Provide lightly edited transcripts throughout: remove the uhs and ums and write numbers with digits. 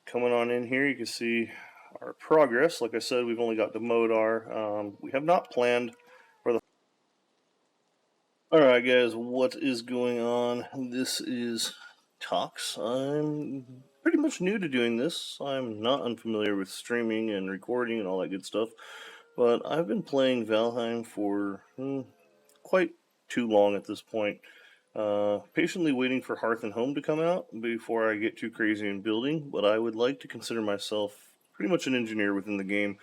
coming on in here, you can see our progress. Like I said, we've only got the mode R. We have not planned for the... Alright guys, what is going on? This is Tox. I'm pretty much new to doing this. I'm not unfamiliar with streaming and recording and all that good stuff. But I've been playing Valheim for quite too long at this point. Patiently waiting for Hearth and Home to come out before I get too crazy in building, but I would like to consider myself pretty much an engineer within the game,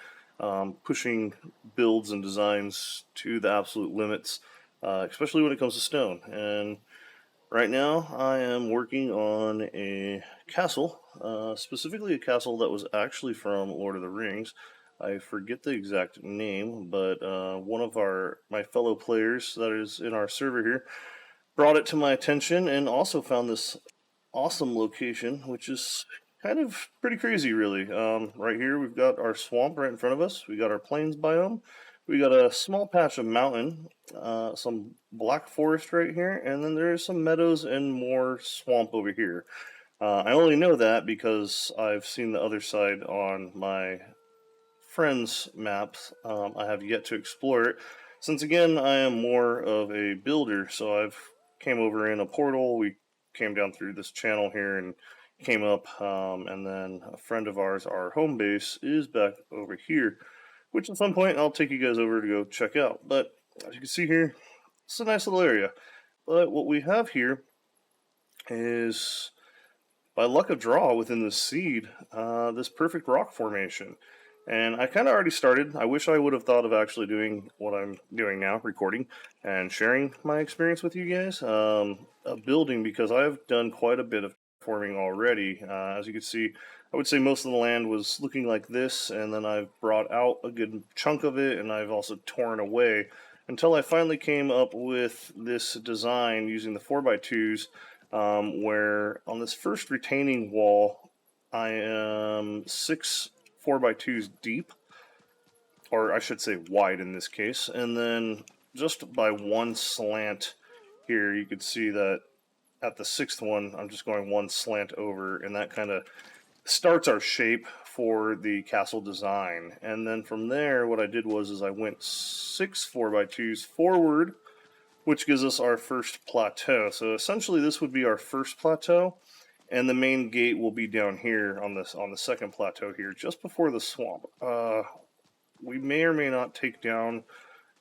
pushing builds and designs to the absolute limits, especially when it comes to stone. And right now I am working on a castle, specifically a castle that was actually from Lord of the Rings. I forget the exact name, but one of my fellow players that is in our server here brought it to my attention and also found this awesome location, which is kind of pretty crazy, really. Right here, we've got our swamp right in front of us. We got our plains biome. We got a small patch of mountain, some black forest right here, and then there's some meadows and more swamp over here. I only know that because I've seen the other side on my friend's maps. I have yet to explore it. Since again, I am more of a builder, so I've came over in a portal. We came down through this channel here and came up, and then a friend of ours, our home base, is back over here, which at some point I'll take you guys over to go check out. But as you can see here, it's a nice little area. But what we have here is, by luck of draw within the seed, this perfect rock formation. And I kind of already started. I wish I would have thought of actually doing what I'm doing now, recording and sharing my experience with you guys, of building, because I've done quite a bit of forming already. As you can see, I would say most of the land was looking like this, and then I've brought out a good chunk of it, and I've also torn away until I finally came up with this design using the 4x2s, where on this first retaining wall, I am 6 4x2s deep, or I should say wide in this case, and then just by one slant here, you could see that at the 6th one, I'm just going one slant over, and that kind of starts our shape for the castle design. And then from there, what I did was I went 6 4x2s forward, which gives us our first plateau. So essentially this would be our first plateau, and the main gate will be down here on the second plateau here, just before the swamp. We may or may not take down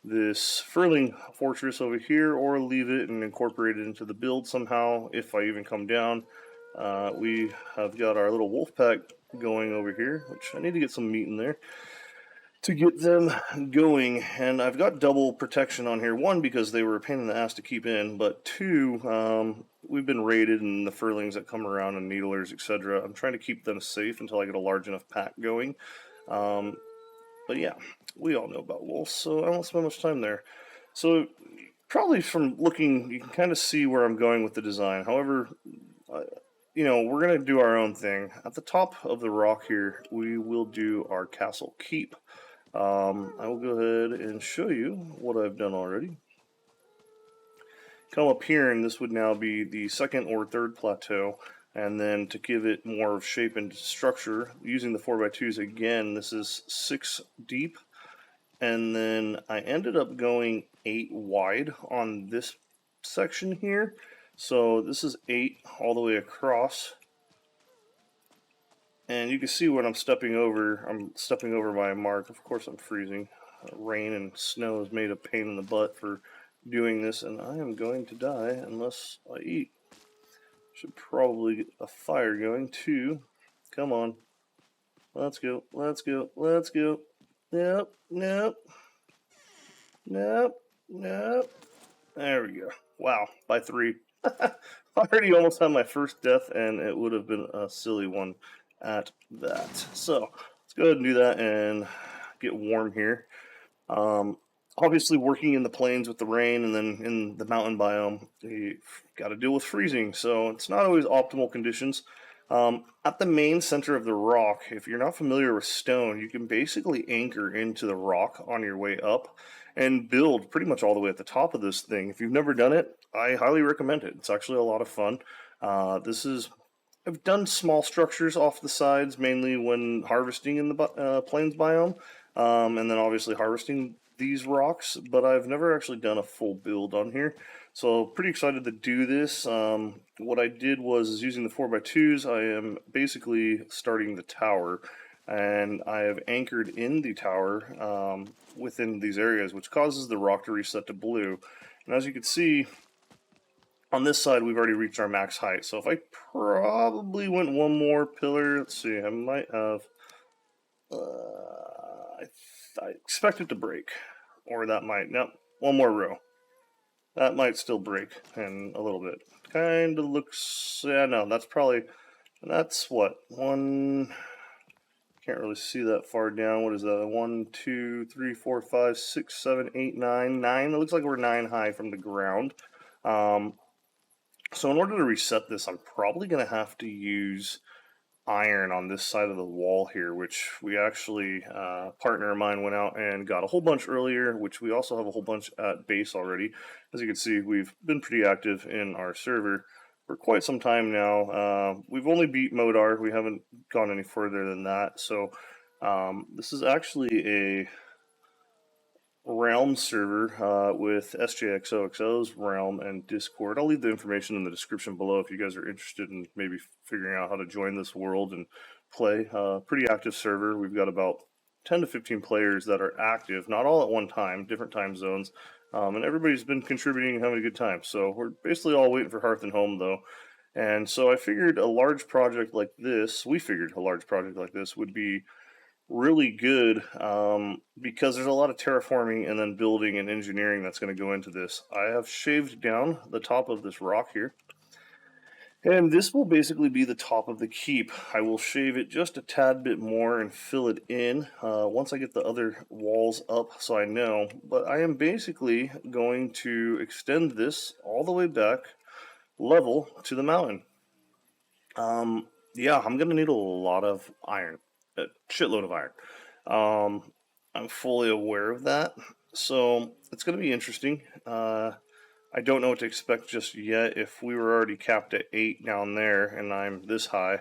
this Furling fortress over here, or leave it and incorporate it into the build somehow, if I even come down. We have got our little wolf pack going over here, which I need to get some meat in there to get them going. And I've got double protection on here. One, because they were a pain in the ass to keep in, but two, we've been raided, and the furlings that come around and needlers, etc. I'm trying to keep them safe until I get a large enough pack going. But yeah, we all know about wolves, so I won't spend much time there. So probably from looking, you can kind of see where I'm going with the design. However, you know, we're going to do our own thing. At the top of the rock here, we will do our castle keep. I will go ahead and show you what I've done already. Come up here, and this would now be the second or third plateau. And then to give it more of shape and structure, using the 4x2s again, this is 6 deep. And then I ended up going 8 wide on this section here. So this is 8 all the way across. And you can see when I'm stepping over my mark. Of course I'm freezing. Rain and snow has made a pain in the butt for doing this, and I am going to die unless I eat. Should probably get a fire going too. Come on. Let's go. Let's go. Let's go. Nope. Nope. Nope. Nope. There we go. Wow. By 3. Already almost had my first death, and it would have been a silly one at that. So let's go ahead and do that and get warm here. Obviously working in the plains with the rain, and then in the mountain biome, you got to deal with freezing, so it's not always optimal conditions. At the main center of the rock, if you're not familiar with stone, you can basically anchor into the rock on your way up and build pretty much all the way at the top of this thing. If you've never done it, I highly recommend it. It's actually a lot of fun. This is I've done small structures off the sides, mainly when harvesting in the plains biome, and then obviously harvesting these rocks, but I've never actually done a full build on here. So pretty excited to do this. What I did was using the 4x2s, I am basically starting the tower, and I have anchored in the tower within these areas, which causes the rock to reset to blue. And as you can see, on this side, we've already reached our max height. So if I probably went one more pillar, let's see, I might have, I expect it to break. Or that might, no, one more row. That might still break in a little bit. Kind of looks, yeah, no, that's probably, that's what, one, can't really see that far down. What is that? 1, 2, 3, 4, 5, 6, 7, 8, 9. 9. It looks like we're 9 high from the ground. So in order to reset this, I'm probably going to have to use iron on this side of the wall here, which we actually, a partner of mine went out and got a whole bunch earlier, which we also have a whole bunch at base already. As you can see, we've been pretty active in our server for quite some time now. We've only beat Modar. We haven't gone any further than that. So this is actually a Realm server with SJXOXO's Realm and Discord. I'll leave the information in the description below if you guys are interested in maybe figuring out how to join this world and play. Pretty active server. We've got about 10 to 15 players that are active, not all at one time, different time zones, and everybody's been contributing and having a good time. So we're basically all waiting for Hearth and Home though. And so I figured a large project like this, we figured a large project like this would be really good because there's a lot of terraforming and then building and engineering that's going to go into this. I have shaved down the top of this rock here, and this will basically be the top of the keep. I will shave it just a tad bit more and fill it in once I get the other walls up so I know. But I am basically going to extend this all the way back level to the mountain. Yeah, I'm going to need a lot of iron. A shitload of iron. I'm fully aware of that, so it's going to be interesting. I don't know what to expect just yet. If we were already capped at 8 down there, and I'm this high,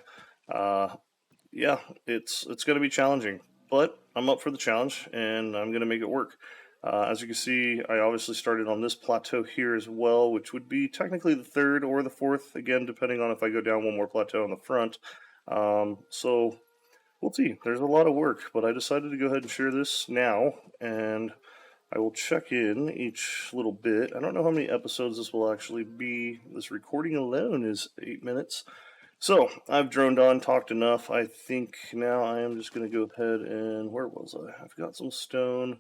yeah, it's going to be challenging. But I'm up for the challenge, and I'm going to make it work. As you can see, I obviously started on this plateau here as well, which would be technically the 3rd or the 4th, again, depending on if I go down one more plateau on the front. So we'll see. There's a lot of work, but I decided to go ahead and share this now, and I will check in each little bit. I don't know how many episodes this will actually be. This recording alone is 8 minutes. So, I've droned on, talked enough. I think now I am just going to go ahead and, where was I? I've got some stone.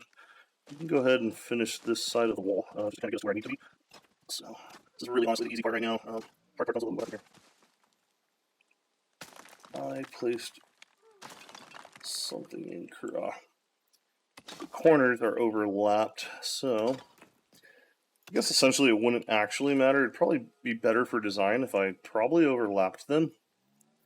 I can go ahead and finish this side of the wall. Just kind of get us where I need to be. So, this is really honestly the easy part right now. Hard part comes a little bit here. I placed something in the corners are overlapped, so I guess essentially it wouldn't actually matter. It'd probably be better for design if I probably overlapped them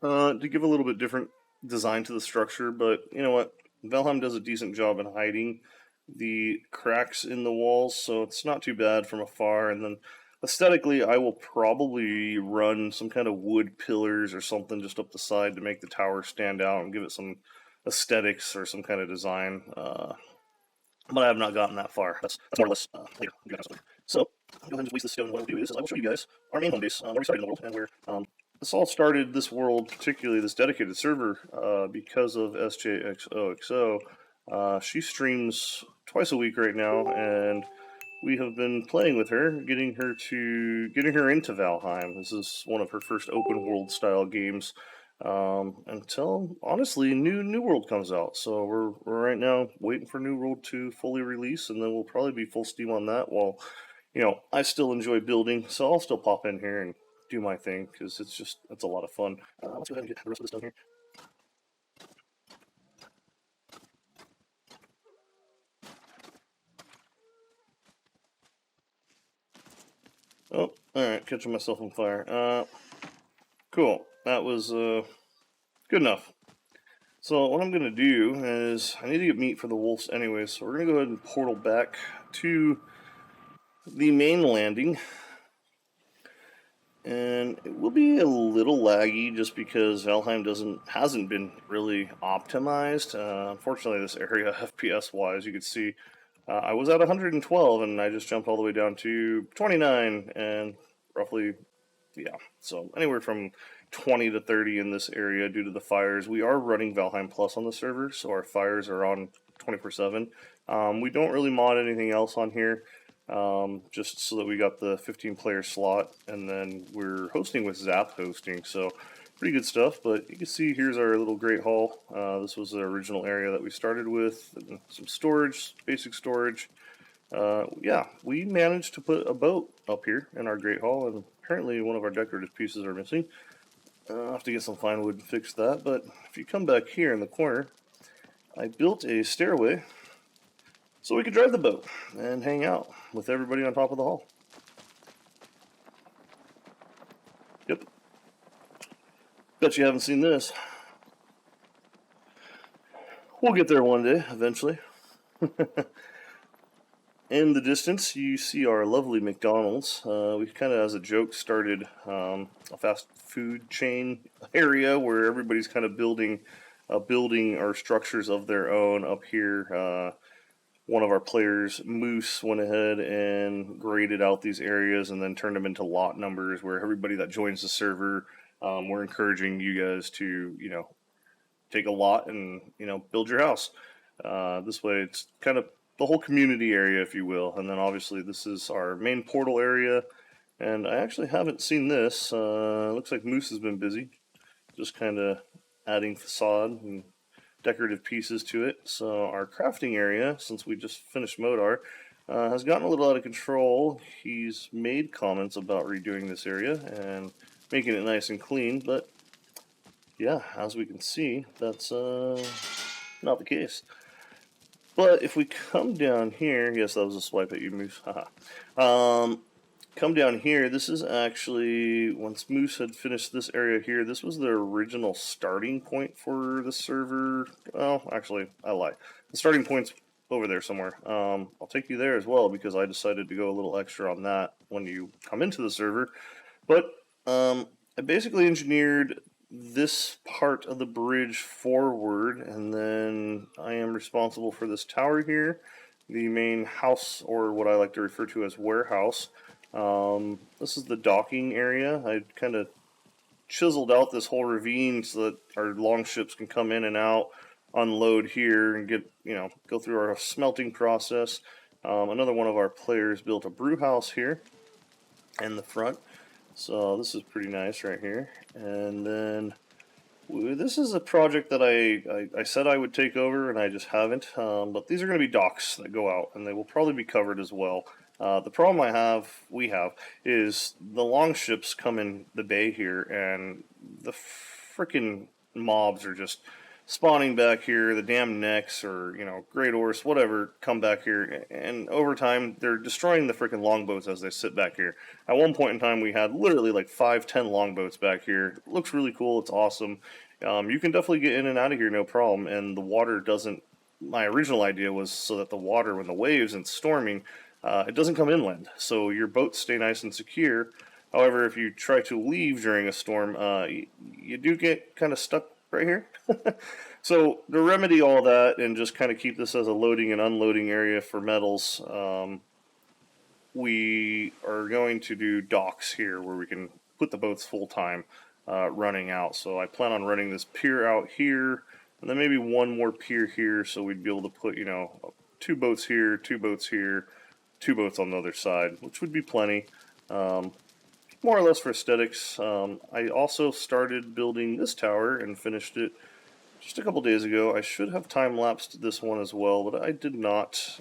to give a little bit different design to the structure, but you know what? Valheim does a decent job in hiding the cracks in the walls, so it's not too bad from afar. And then aesthetically, I will probably run some kind of wood pillars or something just up the side to make the tower stand out and give it some aesthetics or some kind of design. But I have not gotten that far. That's more or less later. So, I'll go ahead and just waste this stone. What I'll do is I will show you guys our main home base, where we started in the world, and where this all started, this world, particularly this dedicated server, because of SJXOXO. She streams twice a week right now, and we have been playing with her, getting her into Valheim. This is one of her first open world style games. Until honestly New World comes out. So we're right now waiting for New World to fully release, and then we'll probably be full steam on that. While I still enjoy building, so I'll still pop in here and do my thing because it's a lot of fun. Let's go ahead and get the rest of this done here. Oh, all right, catching myself on fire. Cool. That was good enough. So what I'm going to do is, I need to get meat for the wolves anyway, so we're going to go ahead and portal back to the main landing. and it will be a little laggy just because Valheim hasn't been really optimized. Unfortunately, this area FPS wise, you can see I was at 112 and I just jumped all the way down to 29 and roughly, yeah, so anywhere from 20 to 30 in this area due to the fires. We are running Valheim Plus on the server, so our fires are on 24/7. We don't really mod anything else on here, just so that we got the 15-player slot, and then we're hosting with Zap hosting, so pretty good stuff. But you can see here's our little Great Hall. This was the original area that we started with, some storage, basic storage. Yeah, we managed to put a boat up here in our Great Hall, and apparently one of our decorative pieces are missing. I'll have to get some fine wood and fix that, but if you come back here in the corner, I built a stairway so we could drive the boat and hang out with everybody on top of the hall. Yep. Bet you haven't seen this. We'll get there one day, eventually. In the distance, you see our lovely McDonald's. We kind of, as a joke, started a fast food chain area where everybody's kind of building or structures of their own up here. One of our players, Moose, went ahead and graded out these areas and then turned them into lot numbers where everybody that joins the server, we're encouraging you guys to, take a lot and, build your house. This way it's kind of the whole community area, if you will. And then obviously this is our main portal area. And I actually haven't seen this. Looks like Moose has been busy, just kind of adding facade and decorative pieces to it. So our crafting area, since we just finished Modar, has gotten a little out of control. He's made comments about redoing this area and making it nice and clean, but yeah, as we can see, that's not the case. But if we come down here, yes, that was a swipe at you, Moose. Haha. Come down here, this is actually, once Moose had finished this area here, this was the original starting point for the server. Well, actually, I lie. The starting point's over there somewhere. I'll take you there as well because I decided to go a little extra on that when you come into the server. But I basically engineered this part of the bridge forward, and then I am responsible for this tower here, the main house, or what I like to refer to as warehouse. This is the docking area. I kind of chiseled out this whole ravine so that our longships can come in and out, unload here, and get, go through our smelting process. Another one of our players built a brew house here in the front. So this is pretty nice right here. And then this is a project that I said I would take over, and I just haven't. But these are going to be docks that go out, and they will probably be covered as well. The problem we have, is the longships come in the bay here, and the freaking mobs are just spawning back here. The damn necks or, great ores, whatever, come back here, and over time they're destroying the freaking longboats as they sit back here. At one point in time we had literally like 5-10 longboats back here. It looks really cool, it's awesome. You can definitely get in and out of here no problem, and the water doesn't, my original idea was so that the water, when the waves and storming, it doesn't come inland, so your boats stay nice and secure. However, if you try to leave during a storm, you do get kind of stuck right here. So to remedy all that and just kind of keep this as a loading and unloading area for metals, we are going to do docks here where we can put the boats full time running out. So I plan on running this pier out here, and then maybe one more pier here, so we'd be able to put 2 boats here, 2 boats here, 2 boats on the other side, which would be plenty. More or less for aesthetics. I also started building this tower and finished it just a couple days ago. I should have time-lapsed this one as well, but I did not.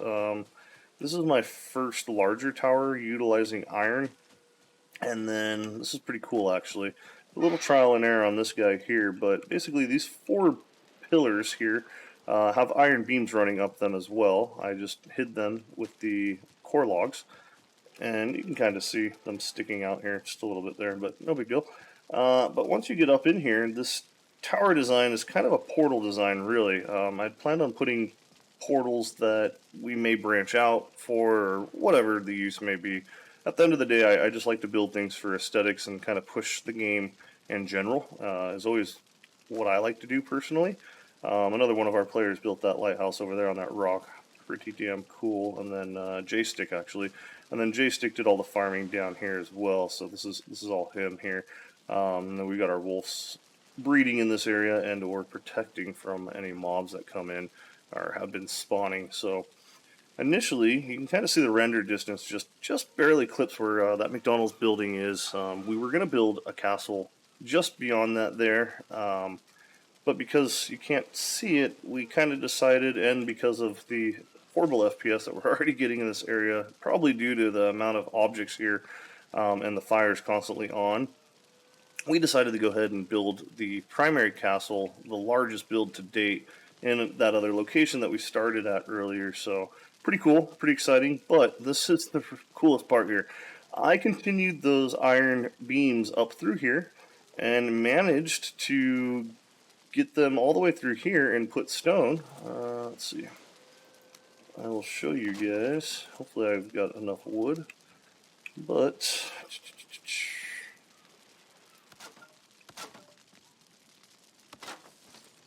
This is my first larger tower utilizing iron, and then this is pretty cool actually. A little trial and error on this guy here, but basically these 4 pillars here have iron beams running up them as well. I just hid them with the core logs, and you can kind of see them sticking out here just a little bit there, but no big deal. But once you get up in here, this tower design is kind of a portal design, really. I'd planned on putting portals that we may branch out for, or whatever the use may be. at the end of the day, I just like to build things for aesthetics and kind of push the game in general. Is always what I like to do personally. Another one of our players built that lighthouse over there on that rock. Pretty damn cool. And then J-Stick actually. And then J-Stick did all the farming down here as well. So this is all him here. And then we got our wolves breeding in this area and or protecting from any mobs that come in or have been spawning. So initially, you can kind of see the render distance just barely clips where that McDonald's building is. We were going to build a castle just beyond that there, but because you can't see it, we kind of decided, and because of the horrible FPS that we're already getting in this area, probably due to the amount of objects here and the fires constantly on, we decided to go ahead and build the primary castle, the largest build to date, in that other location that we started at earlier. So pretty cool, pretty exciting, but this is the coolest part here. I continued those iron beams up through here and managed to get them all the way through here and put stone. Let's see. I will show you guys. Hopefully I've got enough wood, but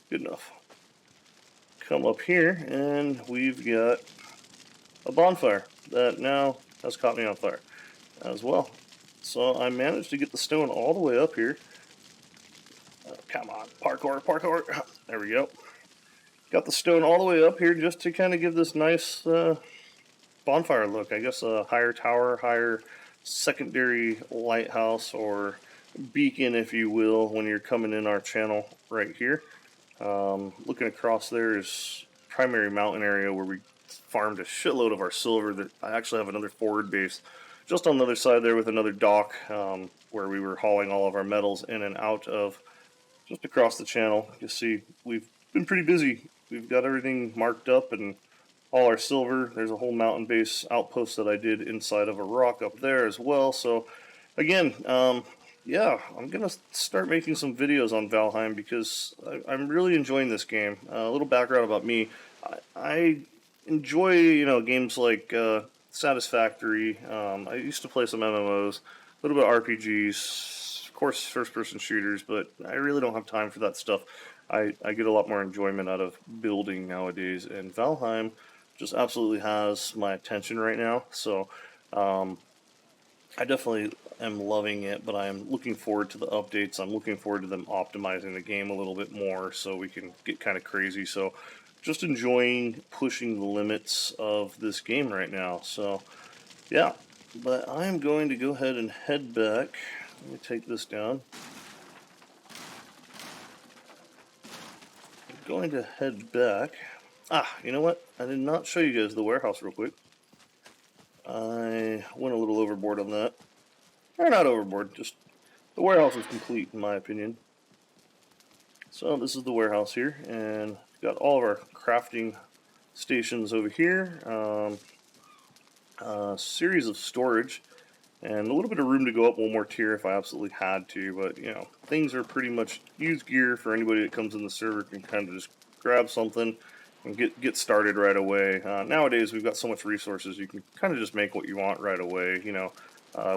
good enough. Come up here and we've got a bonfire that now has caught me on fire as well. So I managed to get the stone all the way up here. Come on, parkour, parkour. There we go. Got the stone all the way up here just to kind of give this nice bonfire look. I guess a higher tower, higher secondary lighthouse or beacon, if you will, when you're coming in our channel right here. Looking across there is primary mountain area where we farmed a shitload of our silver. That I actually have another forward base just on the other side there with another dock where we were hauling all of our metals in and out of just across the channel. You see we've been pretty busy. We've got everything marked up and all our silver. There's a whole mountain base outpost that I did inside of a rock up there as well. So again, yeah, I'm going to start making some videos on Valheim because I'm really enjoying this game. A little background about me. I enjoy, games like Satisfactory. I used to play some MMOs, a little bit of RPGs, of course first-person shooters, but I really don't have time for that stuff. I get a lot more enjoyment out of building nowadays, and Valheim just absolutely has my attention right now. So I definitely am loving it, but I'm looking forward to the updates. I'm looking forward to them optimizing the game a little bit more so we can get kind of crazy. So just enjoying pushing the limits of this game right now. So yeah, but I'm going to go ahead and head back. Let me take this down. I'm going to head back. You know what? I did not show you guys the warehouse real quick. I went a little overboard on that. Or not overboard, just the warehouse is complete in my opinion. So this is the warehouse here, and we've got all of our crafting stations over here. A series of storage, and a little bit of room to go up one more tier if I absolutely had to, but things are pretty much used gear for anybody that comes in the server can kind of just grab something and get started right away. Nowadays we've got so much resources, you can kind of just make what you want right away.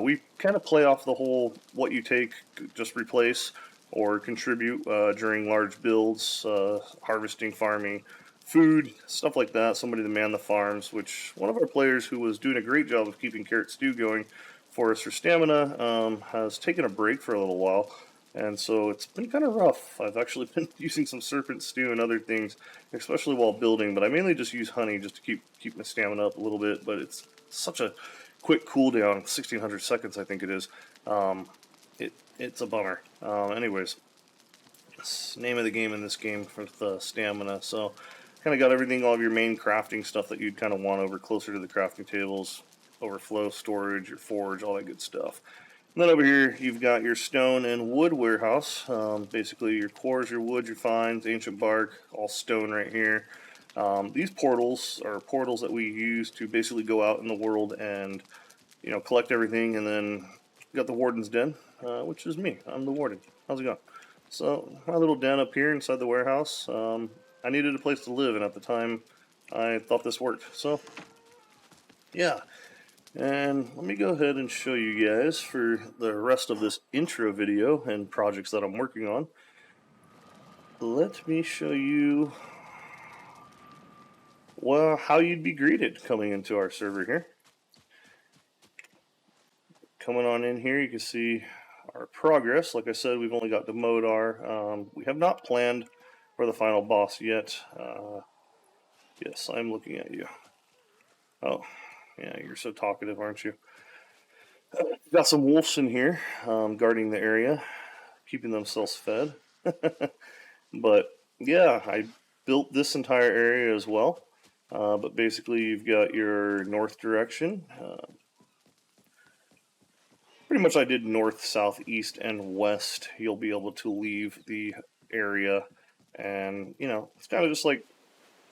We kind of play off the whole what you take, just replace or contribute during large builds, harvesting, farming, food, stuff like that. Somebody to man the farms, which one of our players who was doing a great job of keeping Carrot Stew going for us for stamina has taken a break for a little while. And so it's been kind of rough. I've actually been using some serpent stew and other things, especially while building, but I mainly just use honey just to keep my stamina up a little bit, but it's such a quick cooldown, 1600 seconds I think it is. It's a bummer. Anyways, it's name of the game in this game for the stamina. So kind of got everything, all of your main crafting stuff that you'd kind of want over closer to the crafting tables, overflow storage, your forge, all that good stuff. And then over here you've got your stone and wood warehouse. Basically your cores, your wood, your fines, ancient bark, all stone right here. These portals are portals that we use to basically go out in the world and collect everything, and then you got the warden's den, which is me. I'm the warden. How's it going? So my little den up here inside the warehouse. I needed a place to live, and at the time I thought this worked. So yeah, And let me go ahead and show you guys for the rest of this intro video and projects that I'm working on. Let me show you, well, how you'd be greeted coming into our server here. Coming on in here, you can see our progress. Like I said, we've only got the Modar. We have not planned for the final boss yet. Yes, I'm looking at you. Oh, yeah, you're so talkative, aren't you? Got some wolves in here guarding the area, keeping themselves fed. But yeah, I built this entire area as well. But basically, you've got your north direction. Pretty much I did north, south, east, and west. You'll be able to leave the area. And, you know, it's kind of just like,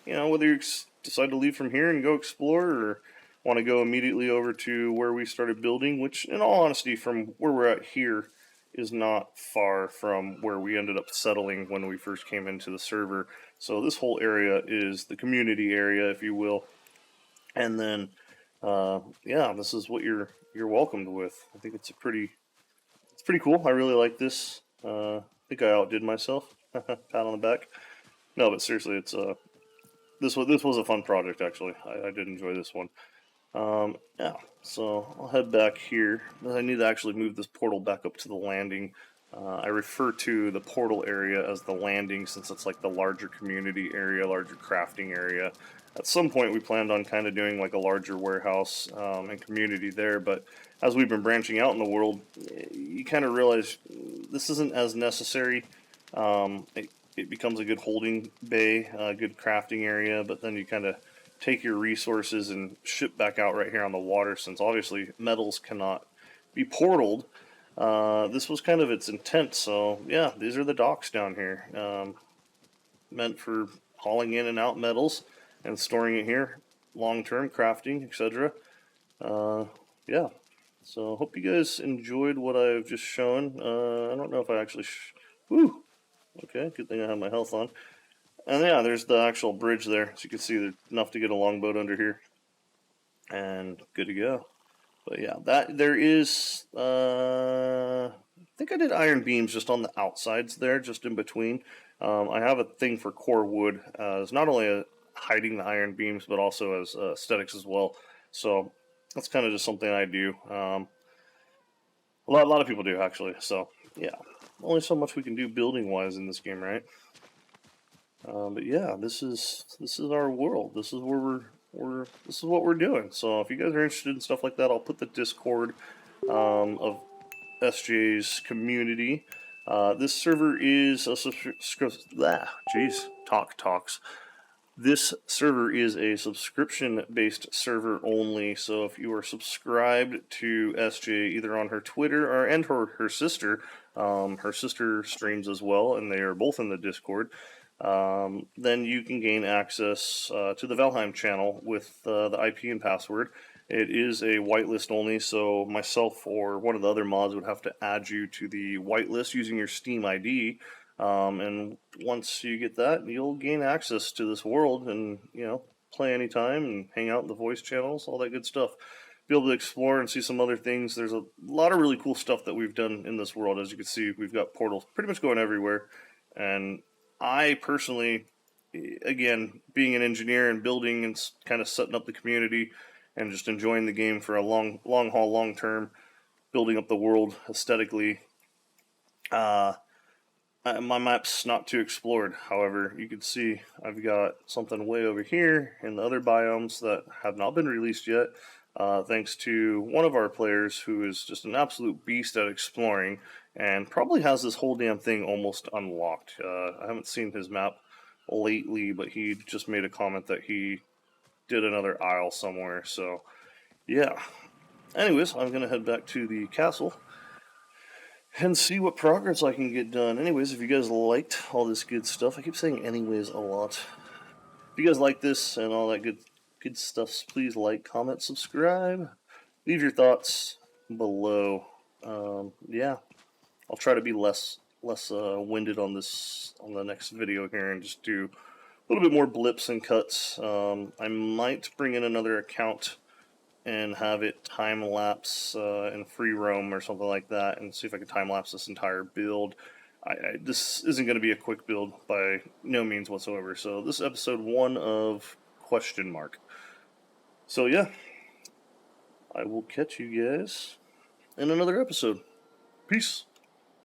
you know, whether you decide to leave from here and go explore or want to go immediately over to where we started building, which in all honesty, from where we're at here, is not far from where we ended up settling when we first came into the server. So this whole area is the community area, if you will. And then, yeah, this is what you're welcomed with. I think it's pretty cool. I really like this. I think I outdid myself. Pat on the back. No, but seriously, it's this was a fun project actually. I did enjoy this one. Yeah, so I'll head back here. I need to actually move this portal back up to the landing. I refer to the portal area as the landing since it's like the larger community area, larger crafting area. At some point we planned on kind of doing like a larger warehouse and community there, but as we've been branching out in the world, you kind of realize this isn't as necessary. It becomes a good holding bay, a good crafting area, but then you kind of take your resources and ship back out right here on the water, since obviously metals cannot be portaled. This was kind of its intent, so yeah, these are the docks down here, meant for hauling in and out metals and storing it here long-term, crafting, etc. Yeah, so hope you guys enjoyed what I've just shown. I don't know if I actually woo, okay, good thing I have my health on. And yeah, there's the actual bridge there. So you can see there's enough to get a longboat under here. And good to go. But yeah, that there is, I think I did iron beams just on the outsides there, just in between. I have a thing for core wood as not only hiding the iron beams, but also as aesthetics as well. So that's kind of just something I do. A lot of people do actually. So yeah, only so much we can do building wise in this game, right? But yeah, this is our world. This is where this is what we're doing. So if you guys are interested in stuff like that, I'll put the Discord of SJ's community. This server is a jeez, talks. This server is a subscription-based server only. So if you are subscribed to SJ either on her Twitter and her sister streams as well, and they are both in the Discord. Then you can gain access to the Valheim channel with the IP and password. It is a whitelist only, so myself or one of the other mods would have to add you to the whitelist using your Steam ID. And once you get that, you'll gain access to this world and, you know, play anytime and hang out in the voice channels, all that good stuff. Be able to explore and see some other things. There's a lot of really cool stuff that we've done in this world. As you can see, we've got portals pretty much going everywhere. And I personally, again, being an engineer and building and kind of setting up the community and just enjoying the game for a long haul, long term, building up the world aesthetically, my map's not too explored. However, you can see I've got something way over here in the other biomes that have not been released yet, thanks to one of our players who is just an absolute beast at exploring and probably has this whole damn thing almost unlocked. I haven't seen his map lately, but he just made a comment that he did another aisle somewhere, so yeah. Anyways, I'm going to head back to the castle and see what progress I can get done. Anyways, if you guys liked all this good stuff, I keep saying anyways a lot. If you guys like this and all that good stuff, please like, comment, subscribe. Leave your thoughts below. Yeah, I'll try to be less winded on the next video here and just do a little bit more blips and cuts. I might bring in another account and have it time lapse in free roam or something like that, and see if I can time lapse this entire build. This isn't going to be a quick build by no means whatsoever. So this is episode 1 of question mark. So yeah, I will catch you guys in another episode. Peace.